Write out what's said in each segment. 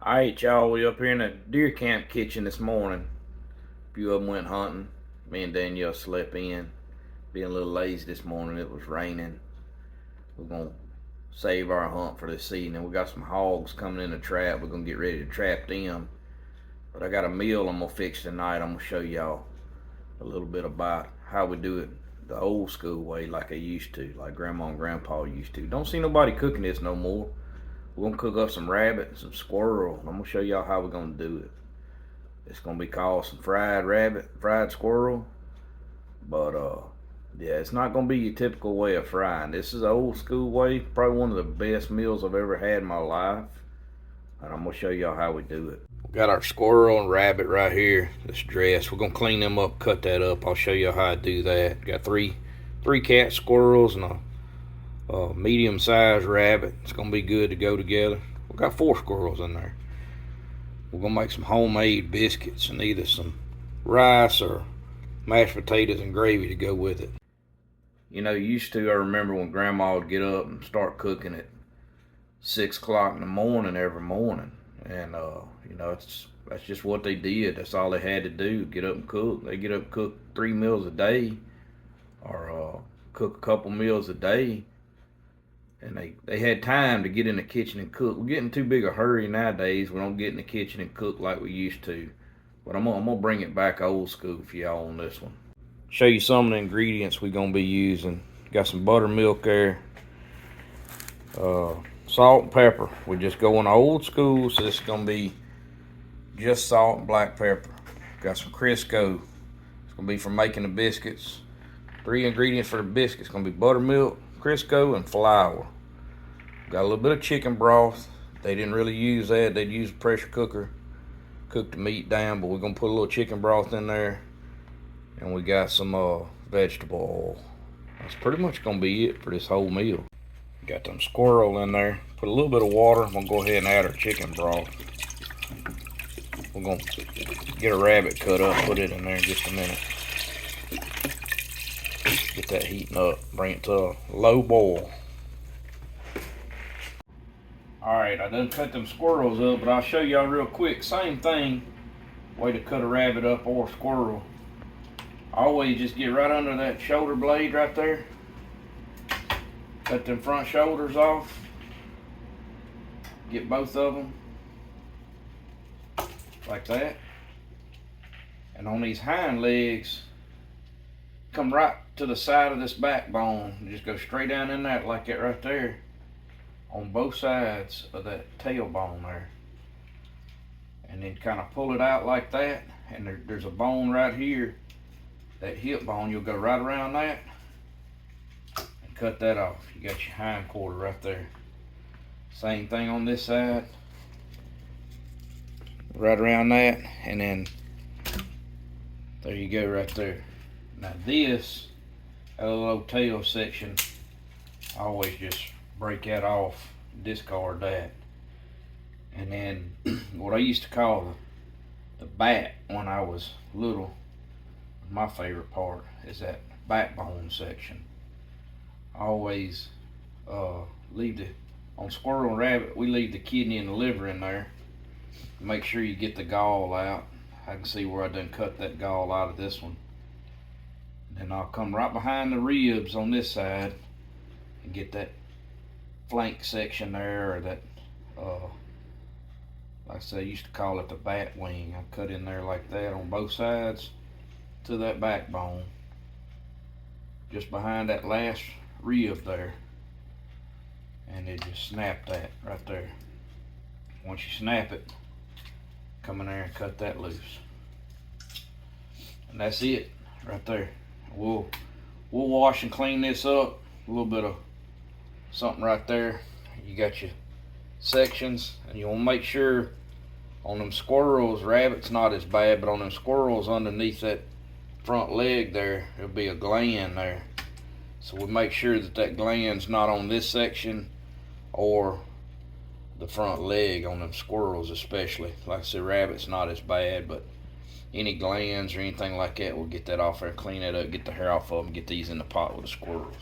Alright, y'all, we up here in the deer camp kitchen this morning. A few of them went hunting. Me and Danielle slept in. Being a little lazy this morning, it was raining. We're gonna save our hunt for this evening. We got some hogs coming in the trap. We're gonna get ready to trap them. But I got a meal I'm gonna fix tonight. I'm gonna show y'all a little bit about how we do it the old school way, like I used to, like Grandma and Grandpa used to. Don't see nobody cooking this no more. We're gonna cook up some rabbit and some squirrel. I'm gonna show y'all how we're gonna do it. It's gonna be called some fried rabbit, fried squirrel. But yeah, it's not gonna be your typical way of frying. This is an old school way, probably one of the best meals I've ever had in my life. And I'm gonna show y'all how we do it. We got our squirrel and rabbit right here. This dress. We're gonna clean them up, cut that up. I'll show you how I do that. Got three cat squirrels and a medium-sized rabbit. It's gonna be good to go together. We got 4 squirrels in there. We're gonna make some homemade biscuits and either some rice or mashed potatoes and gravy to go with it. You know, used to, I remember when Grandma would get up and start cooking at 6 o'clock in the morning every morning. And, you know, that's just what they did. That's all they had to do, get up and cook. They get up and cook 3 meals a day or cook a couple meals a day. And they had time to get in the kitchen and cook. We're getting too big a hurry nowadays. We don't get in the kitchen and cook like we used to. But I'm gonna bring it back old school for y'all on this one. Show you some of the ingredients we're gonna be using. Got some buttermilk there. Salt and pepper. We're just going old school, so this is gonna be just salt and black pepper. Got some Crisco. It's gonna be for making the biscuits. 3 ingredients for the biscuits. It's gonna be buttermilk, Crisco, and flour. Got a little bit of chicken broth. They didn't really use that. They'd use a pressure cooker, cook the meat down, but we're gonna put a little chicken broth in there. And we got some vegetable oil. That's pretty much gonna be it for this whole meal. Got them squirrel in there. Put a little bit of water. I'm gonna go ahead and add our chicken broth. We're gonna get a rabbit cut up, put it in there in just a minute. Get that heating up, bring it to a low boil. Alright, I done cut them squirrels up, but I'll show y'all real quick. Same thing, way to cut a rabbit up or a squirrel. Always just get right under that shoulder blade right there. Cut them front shoulders off. Get both of them. Like that. And on these hind legs, come right to the side of this backbone. Just go straight down in that like that right there. On both sides of that tailbone there. And then kind of pull it out like that. And there's a bone right here. That hip bone, you'll go right around that. And cut that off. You got your hind quarter right there. Same thing on this side. Right around that. And then there you go right there. Now this, that little tail section, I always just break that off, discard that. And then what I used to call the back when I was little, my favorite part is that backbone section. I always leave on squirrel and rabbit, we leave the kidney and the liver in there. Make sure you get the gall out. I can see where I done cut that gall out of this one. Then I'll come right behind the ribs on this side and get that flank section there, or that like I said, I used to call it the bat wing. I cut in there like that on both sides to that backbone, just behind that last rib there, and then just snap that right there. Once you snap it, come in there and cut that loose, and that's it right there. We'll wash and clean this up. A little bit of something right there. You got your sections, and you want to make sure on them squirrels, rabbits not as bad, but on them squirrels underneath that front leg there, there'll be a gland there. So we make sure that that gland's not on this section or the front leg on them squirrels especially. Like I said, rabbits not as bad, but any glands or anything like that, we'll get that off there, clean that up, get the hair off of them, get these in the pot with the squirrels.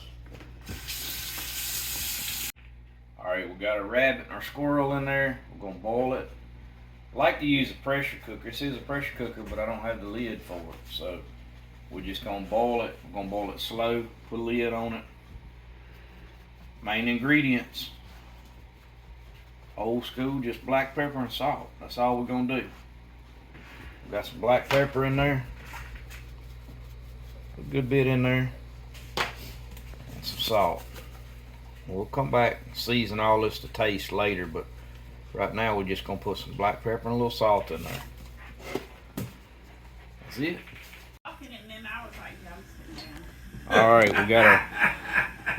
Alright, we got a rabbit and our squirrel in there. We're gonna boil it. I like to use a pressure cooker. This is a pressure cooker, but I don't have the lid for it. So we're just gonna boil it. We're gonna boil it slow, put a lid on it. Main ingredients, old school, just black pepper and salt. That's all we're gonna do. We got some black pepper in there, a good bit in there, and some salt. We'll come back and season all this to taste later, but right now we're just gonna put some black pepper and a little salt in there. That's it. All right, we got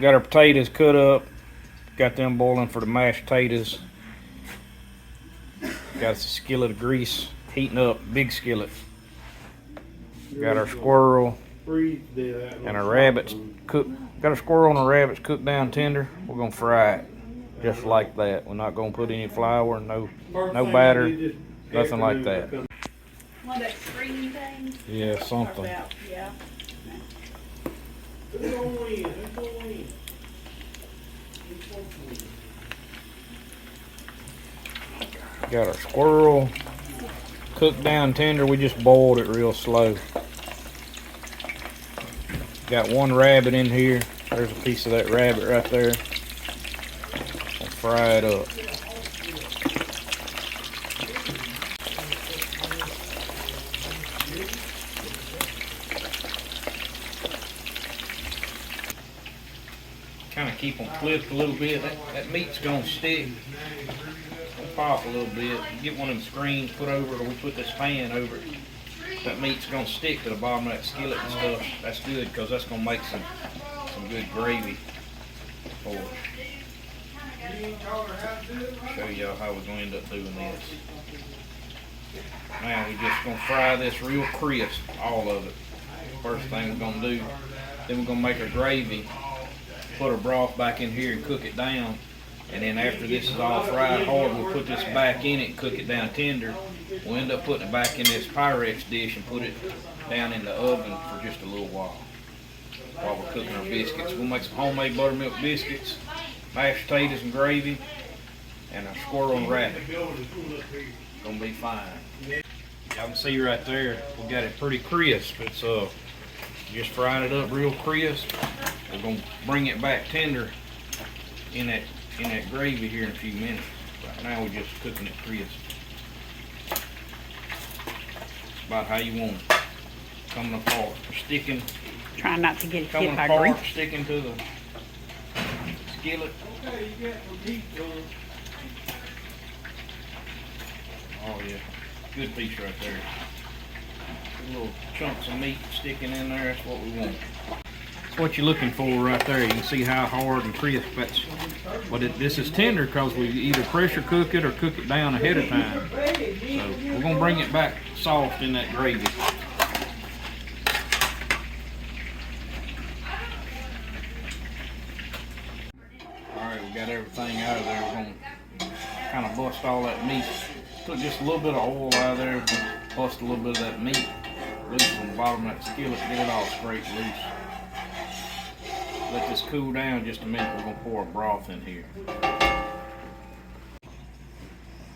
our potatoes cut up. Got them boiling for the mashed potatoes. Got us a skillet of grease heating up, big skillet. Got our squirrel and our rabbits cooked. Got our squirrel and our rabbits cooked down tender. We're gonna fry it just like that. We're not gonna put any flour, no batter, nothing like that. One of that screen thing? Yeah, something. Yeah. Got our squirrel cooked down tender. We just boiled it real slow. Got one rabbit in here. There's a piece of that rabbit right there. I'll fry it up. Kind of keep them flipped a little bit. That meat's gonna stick. It'll pop a little bit. Get one of them screens put over it, or we put this pan over it. That meat's gonna stick to the bottom of that skillet and stuff. That's good because that's gonna make some good gravy for us. Show y'all how we're gonna end up doing this. Now we're just gonna fry this real crisp, all of it. First thing we're gonna do. Then we're gonna make our gravy. Put our broth back in here and cook it down. And then after this is all fried hard, we'll put this back in it and cook it down tender. We'll end up putting it back in this Pyrex dish and put it down in the oven for just a little while we're cooking our biscuits. We'll make some homemade buttermilk biscuits, mashed potatoes and gravy, and our squirrel and rabbit. Gonna be fine. Y'all can see right there, we got it pretty crisp. It's just frying it up real crisp. We're gonna bring it back tender in that gravy here in a few minutes. Right now we're just cooking it crisp. About how you want it. Coming apart, sticking. Trying not to get it Coming hit by apart, grease. sticking to the skillet. Oh yeah, good piece right there. Little chunks of meat sticking in there, that's what we want. That's what you're looking for right there. You can see how hard and crisp that's. But this is tender because we either pressure cook it or cook it down ahead of time. So we're gonna bring it back soft in that gravy. Alright, we got everything out of there. We're gonna kind of bust all that meat. Took just a little bit of oil out of there, bust a little bit of that meat loose from the bottom of that skillet, get it all scraped loose. Let this cool down just a minute. We're gonna pour a broth in here.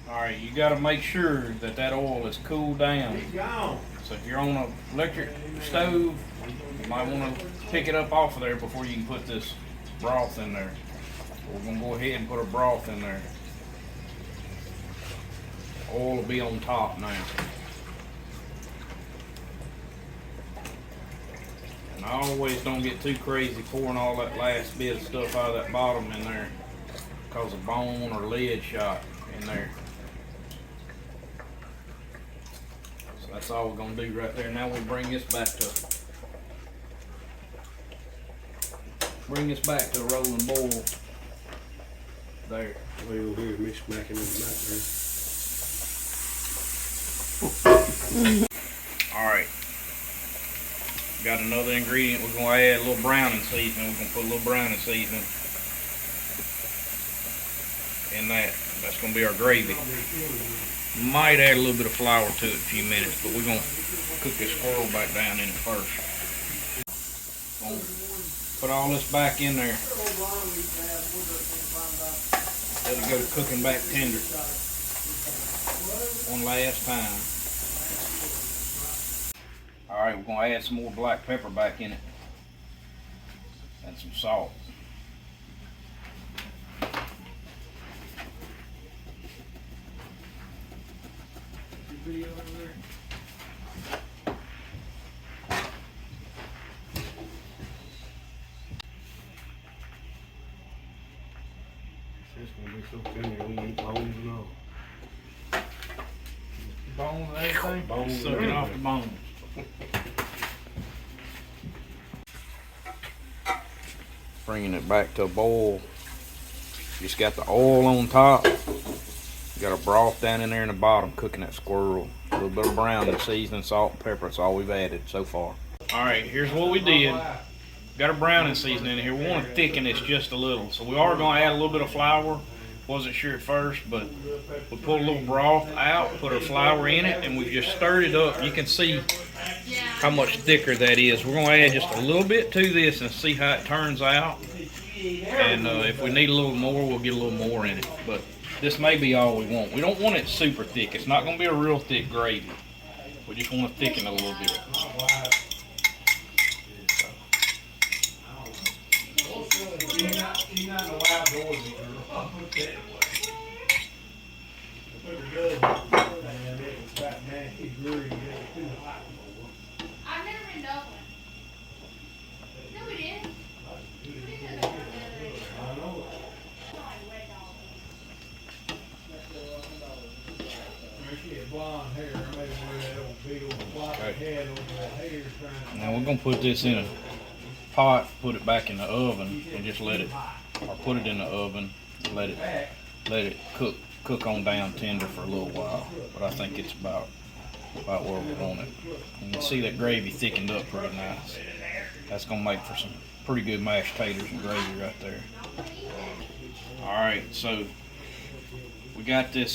Alright, you gotta make sure that oil is cooled down. So if you're on an electric stove, you might want to pick it up off of there before you can put this broth in there. We're gonna go ahead and put our broth in there. Oil will be on top now. And I always don't get too crazy pouring all that last bit of stuff out of that bottom in there, cause a bone or lid shot in there. So that's all we're gonna do right there. Now we'll bring this back to a rolling boil. There. Way over here, me smacking in the back there. Alright. Got another ingredient. We're going to add a little browning seasoning. We're going to put a little browning seasoning in that. That's going to be our gravy. Might add a little bit of flour to it in a few minutes, but we're going to cook this squirrel back down in it first. Put all this back in there. Let it go to cooking back tender. One last time. Alright, we're gonna add some more black pepper back in it. And some salt. It's gonna be so tender we eat bones and all. Bones and everything? Bones and Sucking off the everything. bones. Bringing it back to a boil. Just got the oil on top. Got a broth down in there in the bottom cooking that squirrel. A little bit of browning, seasoning, salt, and pepper. That's all we've added so far. Alright, here's what we did. Got a browning seasoning in here. We want to thicken this just a little. So we are going to add a little bit of flour. Wasn't sure at first, but we pulled a little broth out, put our flour in it, and we just stirred it up. You can see how much thicker that is. We're going to add just a little bit to this and see how it turns out. And if we need a little more, we'll get a little more in it. But this may be all we want. We don't want it super thick. It's not going to be a real thick gravy. We just want to thicken it a little bit. I've never been Dublin. No, we didn't. Now we're going to put this in a pot, put it back in the oven, and just let it, or put it in the oven, and let it cook on down tender for a little while. But I think it's about where we want it. You can see that gravy thickened up pretty nice. That's going to make for some pretty good mashed taters and gravy right there. Alright, so we got this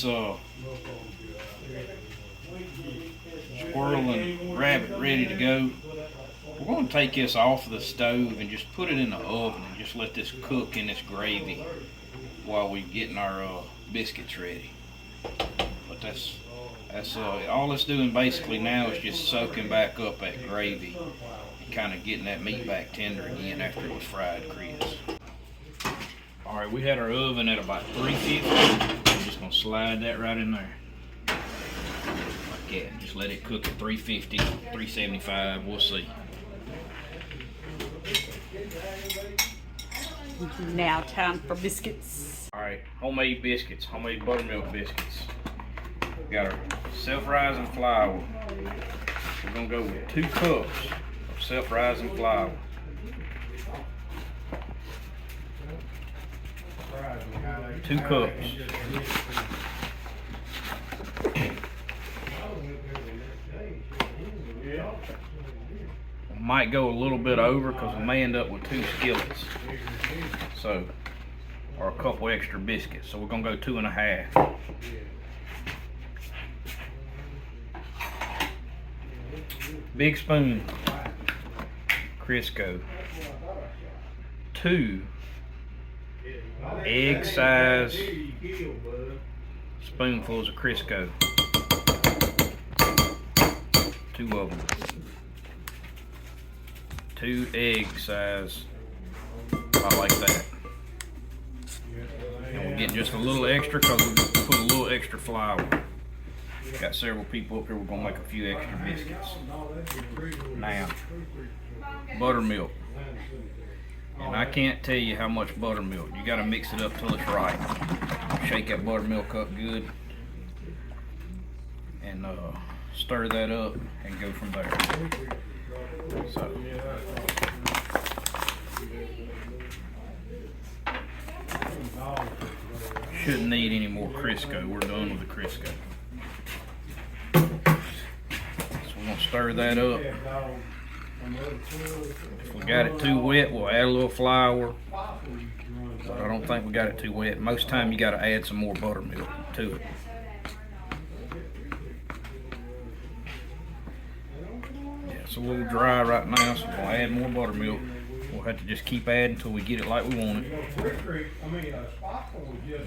squirrel and rabbit ready to go. We're going to take this off of the stove and just put it in the oven and just let this cook in this gravy while we're getting our biscuits ready. But that's all it's doing basically now is just soaking back up that gravy and kind of getting that meat back tender again after it was fried crisp. Alright, we had our oven at about 350. I'm just going to slide that right in there. Like that. Just let it cook at 350, 375, we'll see. Now time for biscuits. Alright, homemade biscuits, homemade buttermilk biscuits. We got our self-rising flour. We're going to go with 2 cups of self-rising flour. Two cups. We might go a little bit over because we may end up with 2 skillets. So, or a couple extra biscuits. So we're gonna go 2.5. Big spoon, Crisco. 2 egg size spoonfuls of Crisco. 2 of them. 2 egg size. I like that. And we're getting just a little extra because we put a little extra flour. Got several people up here. We're gonna make a few extra biscuits. Now, buttermilk. And I can't tell you how much buttermilk. You gotta mix it up till it's right. Shake that buttermilk up good. And stir that up and go from there. So. Shouldn't need any more Crisco. We're done with the Crisco. So we're gonna stir that up. If we got it too wet, we'll add a little flour. But I don't think we got it too wet. Most time you gotta add some more buttermilk to it. Yeah, it's a little dry right now, so we'll add more buttermilk. We'll have to just keep adding until we get it like we want it.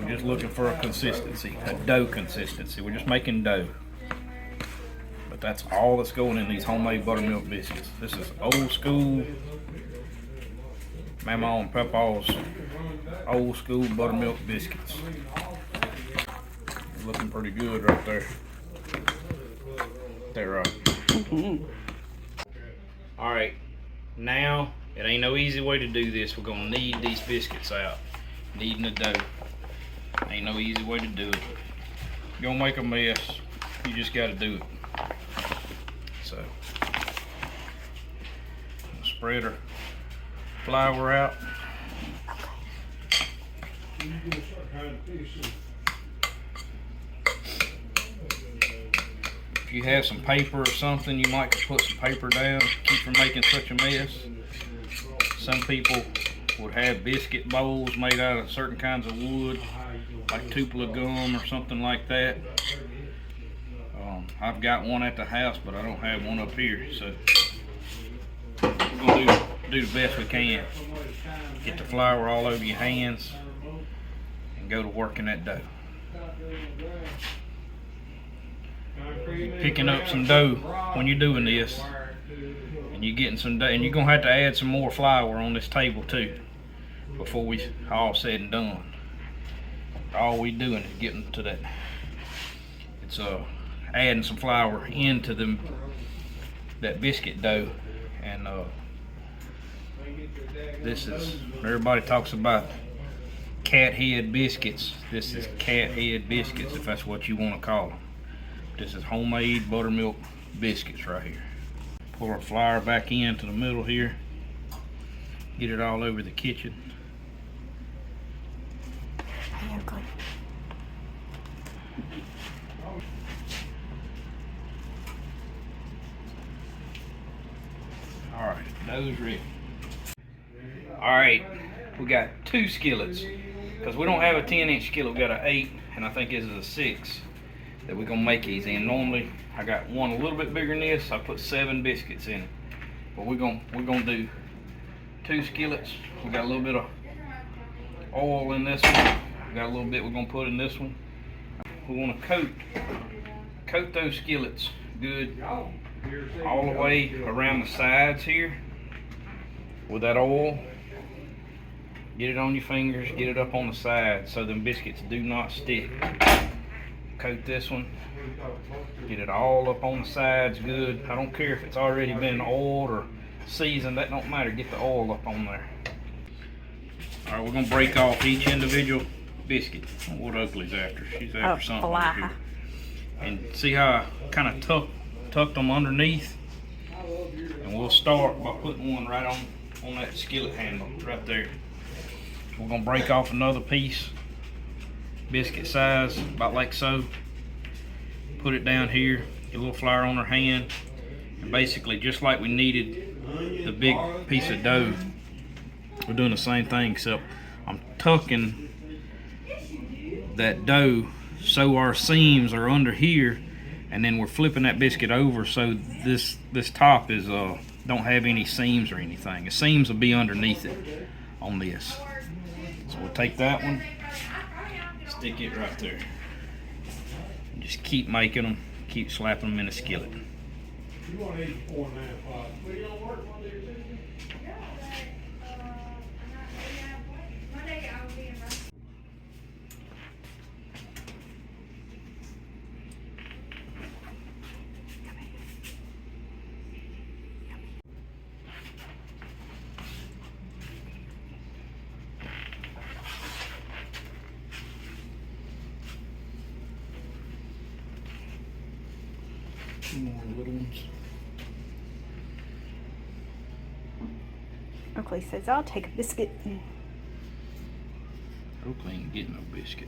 We're just looking for a consistency, a dough consistency. We're just making dough. But that's all that's going in these homemade buttermilk biscuits. This is old school Mama and Papa's old school buttermilk biscuits. Looking pretty good right there. They're right. All right, now it ain't no easy way to do this. We're gonna knead these biscuits out. Kneading the dough. Ain't no easy way to do it. You're gonna make a mess. You just gotta do it. So, spread our flour out. If you have some paper or something, you might put some paper down to keep from making such a mess. Some people would have biscuit bowls made out of certain kinds of wood, like tupelo gum or something like that. I've got one at the house, but I don't have one up here, so we're gonna do the best we can. Get the flour all over your hands and go to work in that dough. Picking up some dough when you're doing this, and you're getting some dough, and you're gonna have to add some more flour on this table too before we all said and done. All we doing is getting to that. It's adding some flour into that biscuit dough, and this is, everybody talks about cat head biscuits. This is cat head biscuits, if that's what you want to call them. This is homemade buttermilk biscuits right here. Pour our flour back into the middle here. Get it all over the kitchen. All right, dough's ready. All right, we got 2 skillets because we don't have a 10-inch skillet. We got an 8, and I think this is a 6 that we're gonna make these in. Normally, I got one a little bit bigger than this. I put 7 biscuits in it, but we're gonna do 2 skillets. We got a little bit of oil in this one. We got a little bit we're gonna put in this one. We want to coat those skillets good all the way around the sides here with that oil. Get it on your fingers, get it up on the sides so them biscuits do not stick. Coat this one, get it all up on the sides good. I don't care if it's already been oiled or seasoned, that don't matter. Get the oil up on there. All right, we're gonna break off each individual biscuit. What Oakley's after? She's after something over here. And see how I kind of tucked them underneath? And we'll start by putting one right on that skillet handle right there. We're gonna break off another piece, biscuit size, about like so. Put it down here, get a little flour on our hand, and basically just like we kneaded the big piece of dough, we're doing the same thing, except I'm tucking that dough so our seams are under here, and then we're flipping that biscuit over so this top is don't have any seams or anything. The seams will be underneath it on this. So we'll take that one, stick it right there, and just keep making them, keep slapping them in the skillet. Two more little ones. Oakley says, I'll take a biscuit. Oakley ain't getting no biscuit.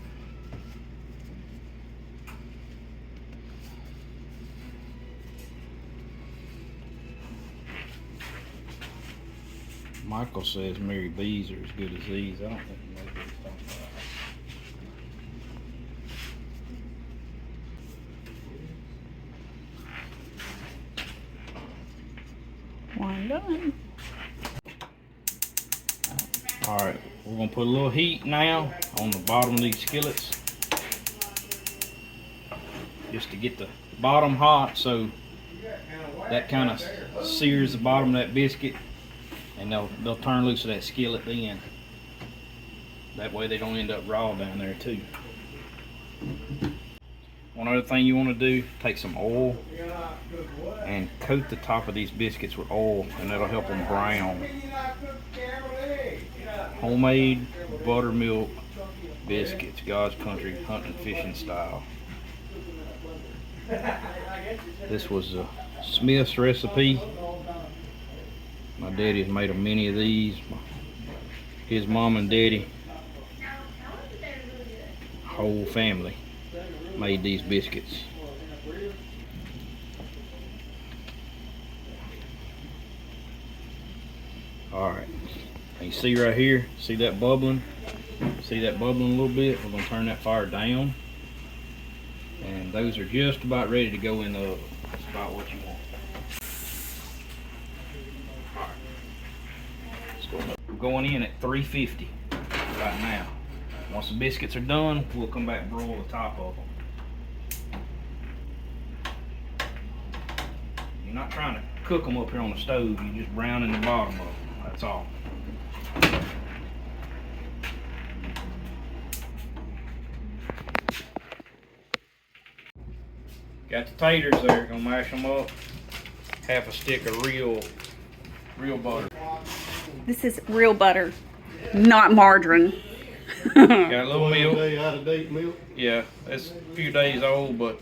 Michael says Mary B's are as good as these. I don't think Mary B's don't. One done. Alright, we're going to put a little heat now on the bottom of these skillets. Just to get the bottom hot, so that kind of sears the bottom of that biscuit. And they'll turn loose of that skillet then. That way they don't end up raw down there too. One other thing you want to do, take some oil and coat the top of these biscuits with oil, and that'll help them brown. Homemade buttermilk biscuits, God's country, hunting fishing style. This was a Smith's recipe. My daddy's made many of these. His mom and daddy, whole family, made these biscuits. Alright, you see right here, see that bubbling? See that bubbling a little bit? We're going to turn that fire down. And those are just about ready to go in the oven. That's about what you want. Alright, we're going in at 350 right now. Once the biscuits are done, we'll come back and broil the top of them. You're not trying to cook them up here on the stove, you're just browning the bottom of them. That's all. Got the taters there, gonna mash them up. Half a stick of real butter. This is real butter, not margarine. Got a little milk. Out of date milk. Yeah, it's a few days old, but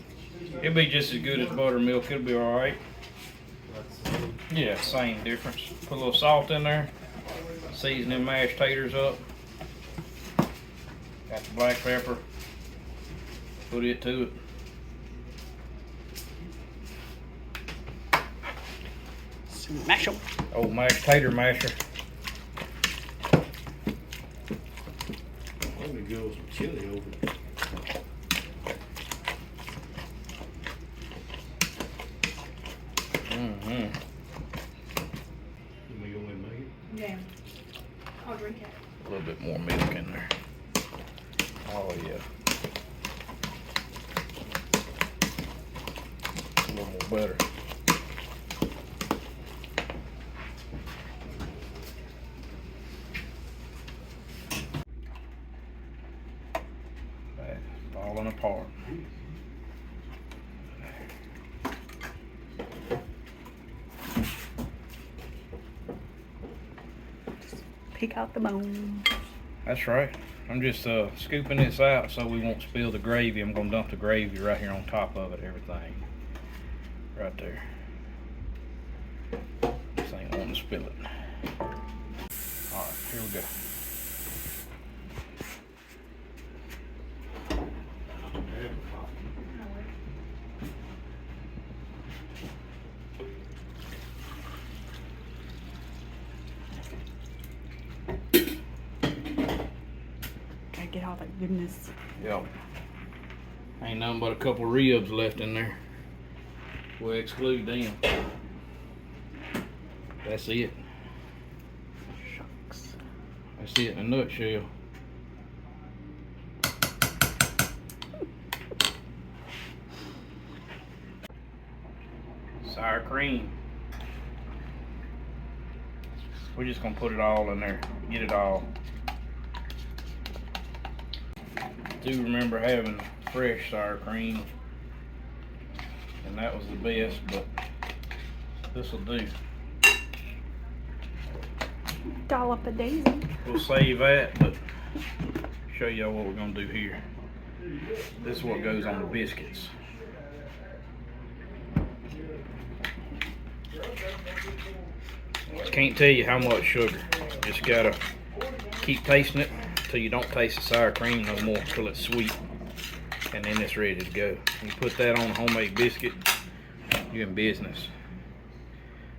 it'll be just as good as buttermilk. It'll be alright. Yeah, same difference. Put a little salt in there. Season them mashed taters up. Got the black pepper. Put it to it. Mash them. Old mashed tater masher. I'm gonna go with some chili over it. Mm-hmm. Let me go in and make it. Yeah. I'll drink it. A little bit more milk in there. Oh yeah. A little more butter. Falling apart. Pick out the bones. That's right. I'm just scooping this out so we won't spill the gravy. I'm gonna dump the gravy right here on top of it, everything. Right there. Just ain't wanting to spill it. Alright, here we go. Gotta get all that goodness. Yep. Ain't nothing but a couple ribs left in there. We'll exclude them. That's it. Shucks. That's it in a nutshell. Sour cream. We're just gonna put it all in there. Get it all. Do remember having fresh sour cream, and that was the best, but this will do. Dollop a daisy. We'll save that, but show y'all what we're gonna do here. This is what goes on the biscuits. Can't tell you how much sugar. Just gotta keep tasting it till you don't taste the sour cream no more, till it's sweet, and then it's ready to go. You put that on a homemade biscuit, you're in business.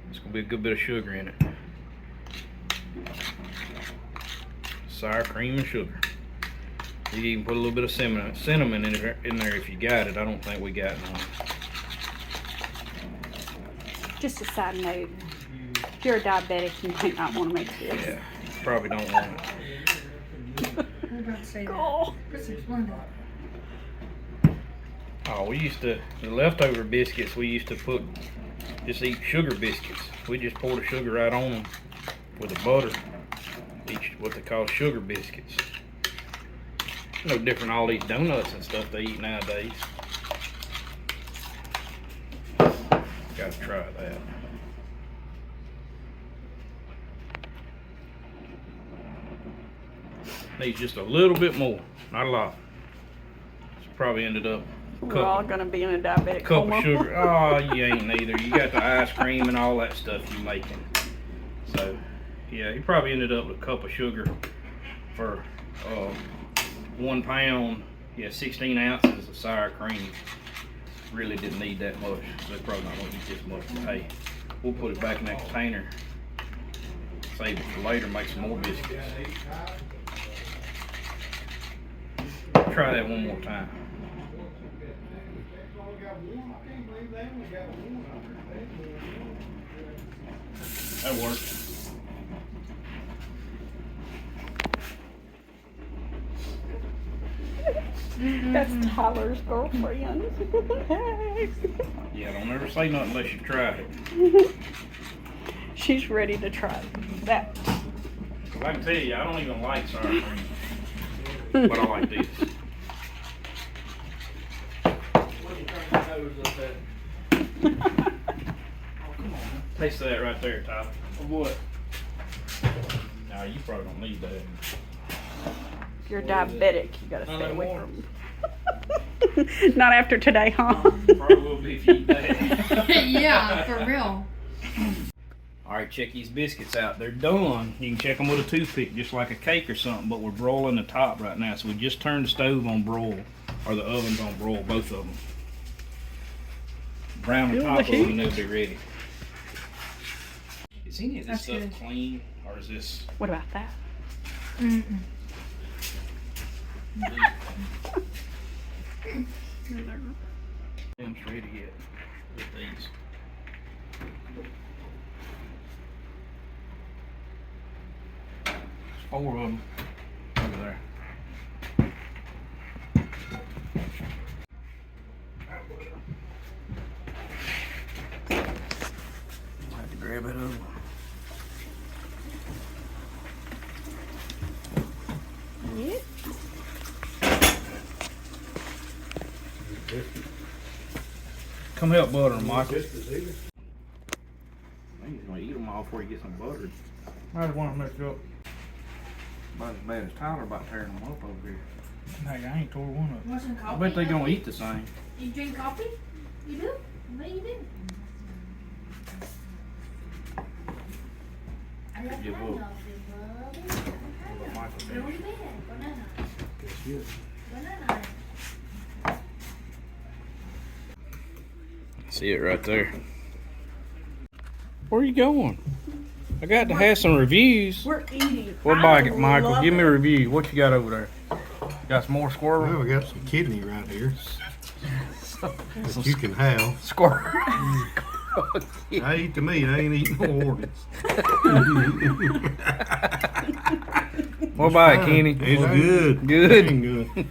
It's gonna be a good bit of sugar in it. Sour cream and sugar. You can even put a little bit of cinnamon in there if you got it. I don't think we got none. Just a side note. If you're a diabetic, you might not want to make this. Yeah, probably don't want it. We're about to say that. Oh. Put some Splenda. Oh, the leftover biscuits, we used to just eat sugar biscuits. We just pour the sugar right on them with the butter. Each what they call sugar biscuits. No different than all these donuts and stuff they eat nowadays. Gotta try that. Needs just a little bit more, not a lot. It's probably ended up We're all gonna be in a diabetic cup coma. of sugar. Oh, you ain't neither. You got the ice cream and all that stuff you making. So, yeah, you probably ended up with a cup of sugar for 1 pound. Yeah, 16 ounces of sour cream. Really didn't need that much. So they're probably not gonna eat this much. But hey, we'll put it back in that container. Save it for later. Make some more biscuits. Try that one more time. That worked. That's Tyler's girlfriend. Yeah, don't ever say nothing unless you've tried it. She's ready to try that. Well, I can tell you, I don't even like sour cream. But I like this. Taste that right there, Tyler. What? No, you probably don't need that. If you're diabetic, you gotta Not stay away anymore. from. Not after today, huh? Probably will be if you eat that. Yeah, for real. Alright, check these biscuits out. They're done. You can check them with a toothpick, just like a cake or something, but we're broiling the top right now. So we just turned the stove on broil, or the oven's on broil, both of them. Brown the Feel top the of them and heat. they'll be ready. Is any of this That's stuff good. clean, or is this... What about that? Mm-mm. Them's ready yet with these. There's 4 of them over there. Have to grab it over. Yeah. Come help butter them, Michael. Biscuits either. I think he's gonna eat them all before he gets them buttered. I just want to mess up. About as bad as Tyler about tearing them up over here. Hey, I ain't tore one up. Want some coffee? I bet they gonna eat the same. You drink coffee? You do? What do you do? I love Give my up. coffee, brother. Michael Go finished. to bed. Banana. Yes. Banana. See it right there. Where are you going? I got to have some reviews. We're eating. What I about it, Michael? love Give me it. a review. What you got over there? Got some more squirrel? Well, we got some kidney right here that you can have. Squirrel. I eat the meat. I ain't eating no organs. What about it, Kenny? It's good. Good. Ain't good.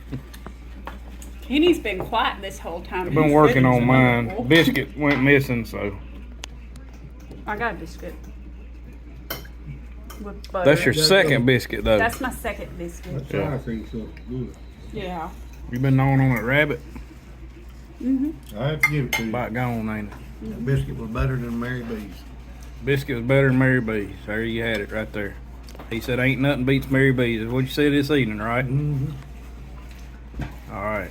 Kenny's been quiet this whole time. I've been He's working sitting on mine. wonderful. Biscuit went missing, so I got a biscuit. With butter. that's your second biscuit, though. That's my second biscuit. That sour cream stuff is good. Yeah. You been gnawing on that rabbit? I have to give it to you. About gone, ain't it? That biscuit was better than Mary B's. Biscuit was better than Mary B's. There you had it right there. He said ain't nothing beats Mary B's. What you say this evening, right? Mm-hmm. All right.